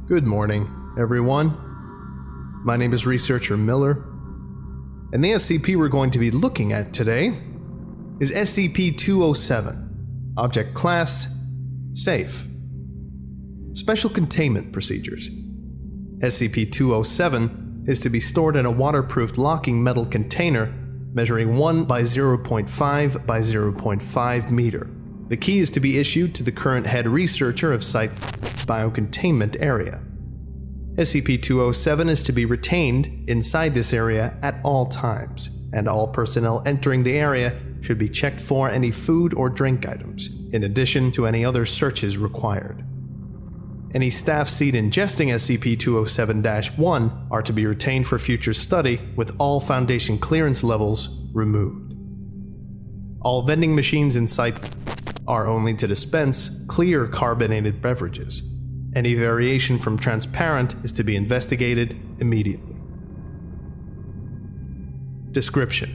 Good morning, everyone. My name is Researcher Miller, and the SCP we're going to be looking at today is SCP-207, Object Class, Safe. Special Containment Procedures. SCP-207 is to be stored in a waterproof locking metal container measuring 1 by 0.5 by 0.5 meter. The key is to be issued to the current head researcher of Site Biocontainment Area. SCP-207 is to be retained inside this area at all times, and all personnel entering the area should be checked for any food or drink items, in addition to any other searches required. Any staff seen ingesting SCP-207-1 are to be retained for future study with all Foundation clearance levels removed. All vending machines in Site are only to dispense clear carbonated beverages. Any variation from transparent is to be investigated immediately. Description: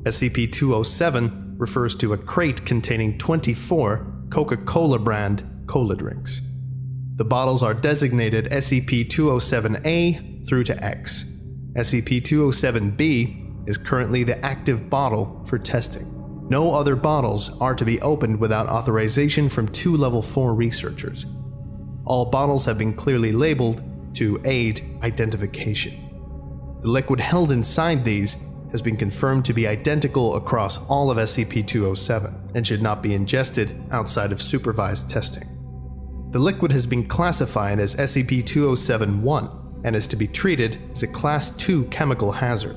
SCP-207 refers to a crate containing 24 Coca-Cola brand cola drinks. The bottles are designated SCP-207-A through to X. SCP-207-B is currently the active bottle for testing. No other bottles are to be opened without authorization from 2 Level 4 researchers. All bottles have been clearly labeled to aid identification. The liquid held inside these has been confirmed to be identical across all of SCP-207 and should not be ingested outside of supervised testing. The liquid has been classified as SCP-207-1 and is to be treated as a Class 2 chemical hazard.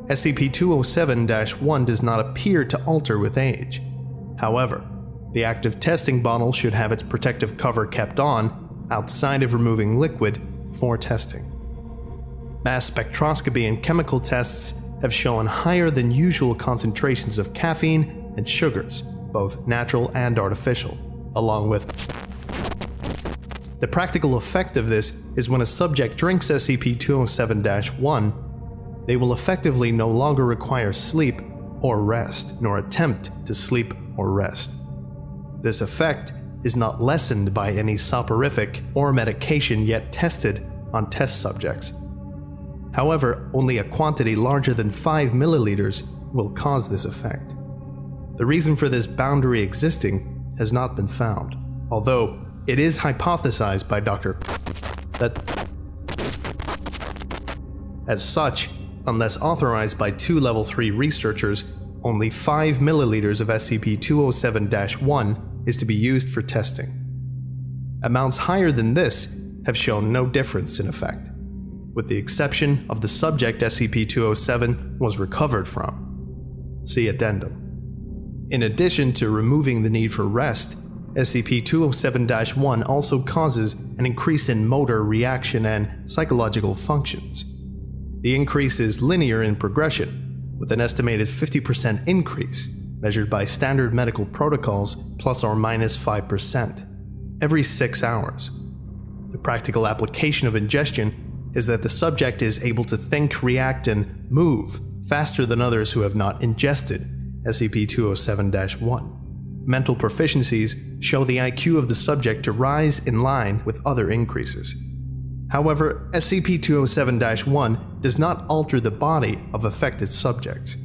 SCP-207-1 does not appear to alter with age. However, the active testing bottle should have its protective cover kept on outside of removing liquid for testing. Mass spectroscopy and chemical tests have shown higher than usual concentrations of caffeine and sugars, both natural and artificial, along with the practical effect of this is when a subject drinks SCP-207-1, they will effectively no longer require sleep or rest, nor attempt to sleep or rest. This effect is not lessened by any soporific or medication yet tested on test subjects. However, only a quantity larger than 5 milliliters will cause this effect. The reason for this boundary existing has not been found, although it is hypothesized by Dr. that as such, unless authorized by 2 Level 3 researchers, only 5 milliliters of SCP-207-1 is to be used for testing. Amounts higher than this have shown no difference in effect, with the exception of the subject SCP-207 was recovered from. See Addendum. In addition to removing the need for rest, SCP-207-1 also causes an increase in motor, reaction, and psychological functions. The increase is linear in progression, with an estimated 50% increase, measured by standard medical protocols plus or minus 5%, every 6 hours. The practical application of ingestion is that the subject is able to think, react, and move faster than others who have not ingested SCP-207-1. Mental proficiencies show the IQ of the subject to rise in line with other increases. However, SCP-207-1 does not alter the body of affected subjects.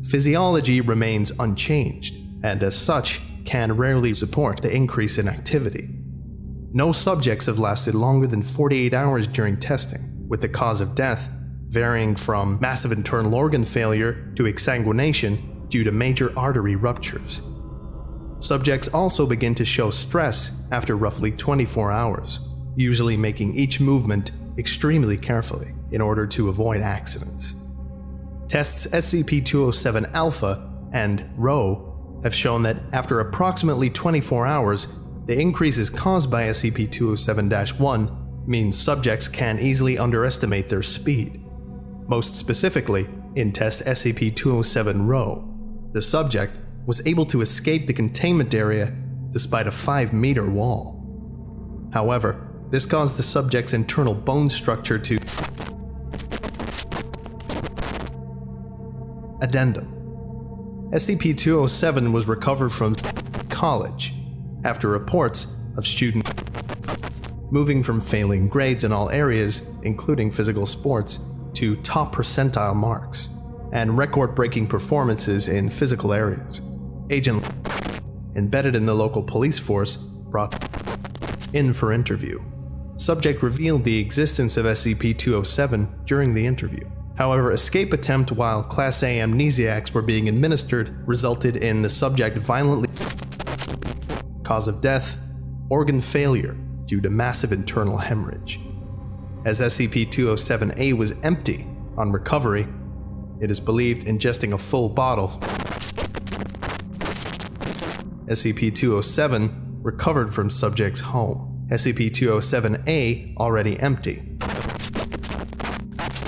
Physiology remains unchanged, and as such, can rarely support the increase in activity. No subjects have lasted longer than 48 hours during testing, with the cause of death varying from massive internal organ failure to exsanguination due to major artery ruptures. Subjects also begin to show stress after roughly 24 hours, usually making each movement extremely carefully in order to avoid accidents. Tests SCP-207-Alpha and Rho have shown that after approximately 24 hours, the increases caused by SCP-207-1 means subjects can easily underestimate their speed. Most specifically, in test SCP-207-Rho, the subject was able to escape the containment area despite a 5-meter wall. However, this caused the subject's internal bone structure to Addendum. SCP-207 was recovered from college after reports of student moving from failing grades in all areas, including physical sports, to top percentile marks, and record-breaking performances in physical areas. Agent, embedded in the local police force, brought in for interview. Subject revealed the existence of SCP-207 during the interview. However, escape attempt while Class A amnesiacs were being administered resulted in the subject violently. Cause of death: organ failure due to massive internal hemorrhage. As SCP-207-A was empty on recovery, it is believed ingesting a full bottle. SCP-207 recovered from subject's home. SCP-207-A already empty.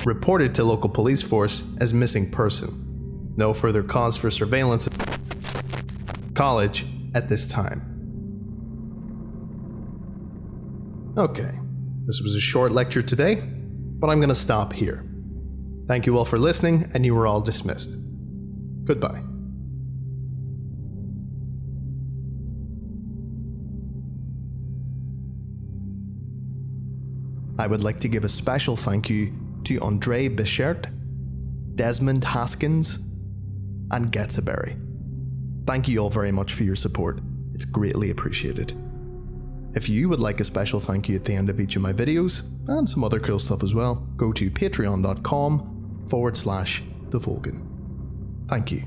Reported to local police force as missing person. No further cause for surveillance of college at this time. Okay, this was a short lecture today, but I'm gonna stop here. Thank you all for listening, and you were all dismissed. Goodbye. I would like to give a special thank you to Andre Bichert, Desmond Haskins, and Getsaberry. Thank you all very much for your support. It's greatly appreciated. If you would like a special thank you at the end of each of my videos, and some other cool stuff as well, go to patreon.com/TheVulcan. Thank you.